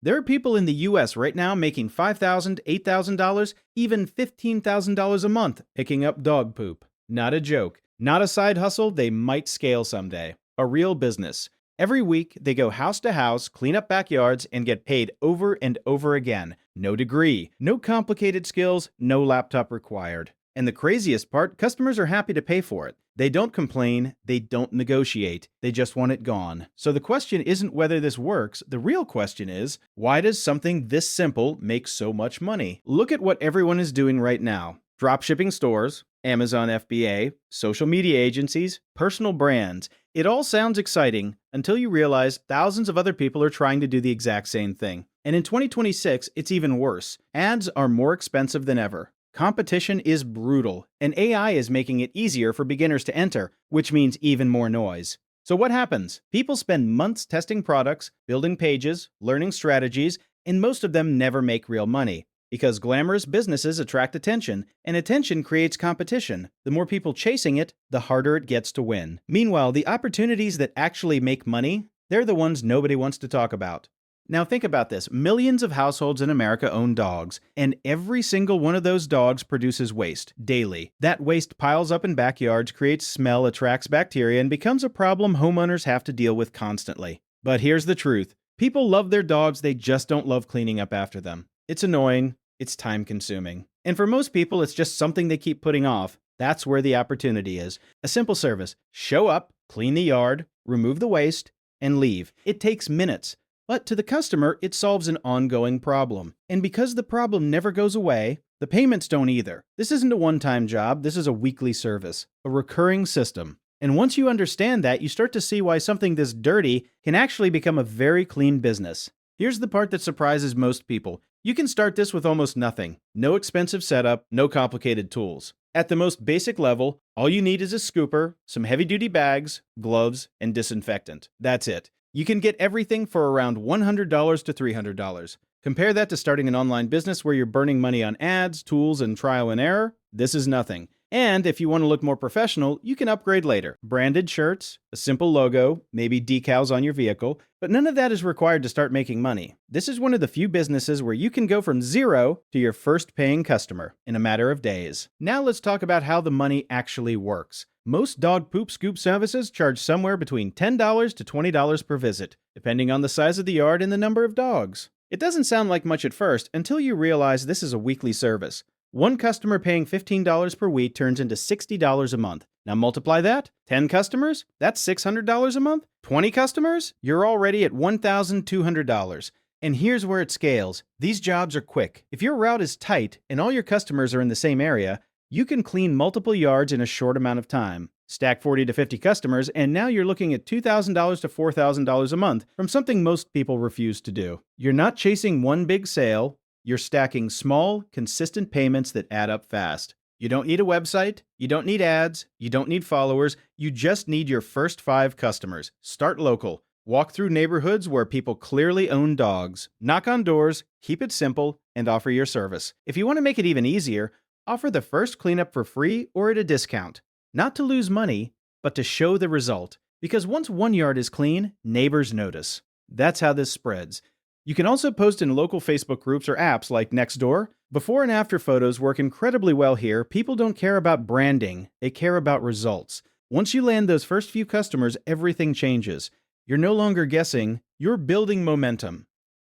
There are people in the US right now making $5,000, $8,000, even $15,000 a month picking up dog poop. Not a joke. Not a side hustle they might scale someday. A real business. Every week, they go house to house, clean up backyards, and get paid over and over again. No degree, no complicated skills, no laptop required. And the craziest part, customers are happy to pay for it. They don't complain, they don't negotiate, they just want it gone. So the question isn't whether this works, the real question is, why does something this simple make so much money? Look at what everyone is doing right now. Dropshipping stores, Amazon FBA, social media agencies, personal brands. It all sounds exciting until you realize thousands of other people are trying to do the exact same thing. And in 2026, it's even worse. Ads are more expensive than ever. Competition is brutal, and AI is making it easier for beginners to enter, which means even more noise. So what happens? People spend months testing products, building pages, learning strategies, and most of them never make real money. Because glamorous businesses attract attention, and attention creates competition. The more people chasing it, the harder it gets to win. Meanwhile, the opportunities that actually make money, they're the ones nobody wants to talk about. Now think about this. Millions of households in America own dogs, and every single one of those dogs produces waste daily. That waste piles up in backyards, creates smell, attracts bacteria, and becomes a problem homeowners have to deal with constantly. But here's the truth. People love their dogs, they just don't love cleaning up after them. It's annoying, it's time-consuming. And for most people, it's just something they keep putting off. That's where the opportunity is. A simple service. Show up, clean the yard, remove the waste, and leave. It takes minutes. But to the customer, it solves an ongoing problem. And because the problem never goes away, the payments don't either. This isn't a one-time job, this is a weekly service, a recurring system. And once you understand that, you start to see why something this dirty can actually become a very clean business. Here's the part that surprises most people. You can start this with almost nothing. No expensive setup, no complicated tools. At the most basic level, all you need is a scooper, some heavy-duty bags, gloves, and disinfectant. That's it. You can get everything for around $100 to $300. Compare that to starting an online business where you're burning money on ads, tools, and trial and error. This is nothing. And if you want to look more professional, you can upgrade later. Branded shirts, a simple logo, maybe decals on your vehicle, but none of that is required to start making money. This is one of the few businesses where you can go from zero to your first paying customer in a matter of days. Now let's talk about how the money actually works. Most dog poop scoop services charge somewhere between $10 to $20 per visit, depending on the size of the yard and the number of dogs. It doesn't sound like much at first until you realize this is a weekly service. One customer paying $15 per week turns into $60 a month. Now multiply that. 10 customers? That's $600 a month. 20 customers? You're already at $1,200. And here's where it scales. These jobs are quick. If your route is tight and all your customers are in the same area, you can clean multiple yards in a short amount of time. Stack 40 to 50 customers, and now you're looking at $2,000 to $4,000 a month from something most people refuse to do. You're not chasing one big sale. You're stacking small, consistent payments that add up fast. You don't need a website, you don't need ads, you don't need followers, you just need your first 5 customers. Start local. Walk through neighborhoods where people clearly own dogs. Knock on doors, keep it simple, and offer your service. If you want to make it even easier, offer the first cleanup for free or at a discount. Not to lose money, but to show the result. Because once one yard is clean, neighbors notice. That's how this spreads. You can also post in local Facebook groups or apps like Nextdoor. Before and after photos work incredibly well here. People don't care about branding, they care about results. Once you land those first few customers, everything changes. You're no longer guessing, you're building momentum.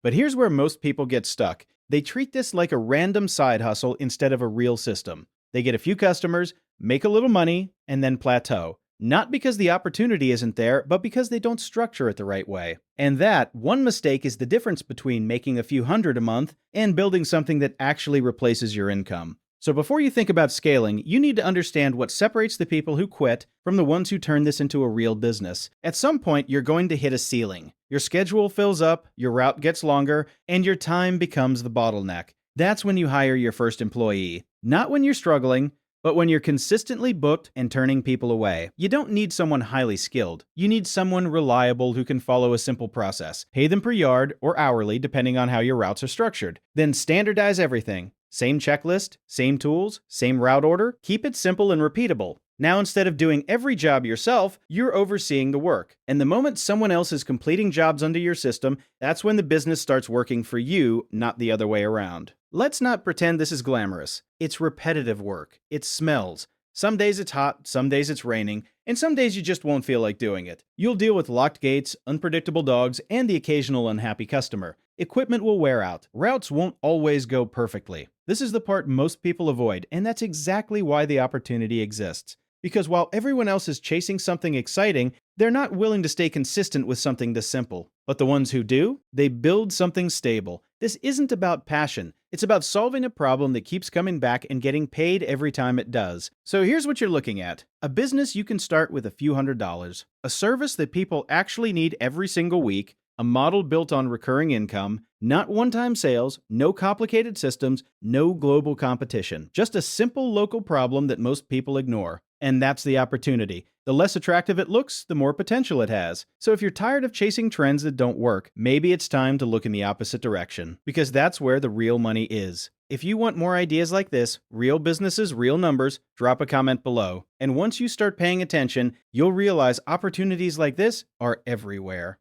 But here's where most people get stuck. They treat this like a random side hustle instead of a real system. They get a few customers, make a little money, and then plateau. Not because the opportunity isn't there, but because they don't structure it the right way. And that one mistake is the difference between making a few hundred a month and building something that actually replaces your income. So before you think about scaling, you need to understand what separates the people who quit from the ones who turn this into a real business. At some point, you're going to hit a ceiling. Your schedule fills up, your route gets longer, and your time becomes the bottleneck. That's when you hire your first employee. Not when you're struggling, but when you're consistently booked and turning people away. You don't need someone highly skilled. You need someone reliable who can follow a simple process. Pay them per yard or hourly, depending on how your routes are structured. Then standardize everything. Same checklist, same tools, same route order. Keep it simple and repeatable. Now, instead of doing every job yourself, you're overseeing the work. And the moment someone else is completing jobs under your system, that's when the business starts working for you, not the other way around. Let's not pretend this is glamorous. It's repetitive work. It smells. Some days it's hot, some days it's raining, and some days you just won't feel like doing it. You'll deal with locked gates, unpredictable dogs, and the occasional unhappy customer. Equipment will wear out. Routes won't always go perfectly. This is the part most people avoid, and that's exactly why the opportunity exists. Because while everyone else is chasing something exciting, they're not willing to stay consistent with something this simple. But the ones who do, they build something stable. This isn't about passion. It's about solving a problem that keeps coming back and getting paid every time it does. So here's what you're looking at. A business you can start with a few $100s. A service that people actually need every single week. A model built on recurring income. Not one-time sales. No complicated systems. No global competition. Just a simple local problem that most people ignore. And that's the opportunity. The less attractive it looks, the more potential it has. So if you're tired of chasing trends that don't work, maybe it's time to look in the opposite direction, because that's where the real money is. If you want more ideas like this, real businesses, real numbers, drop a comment below. And once you start paying attention, you'll realize opportunities like this are everywhere.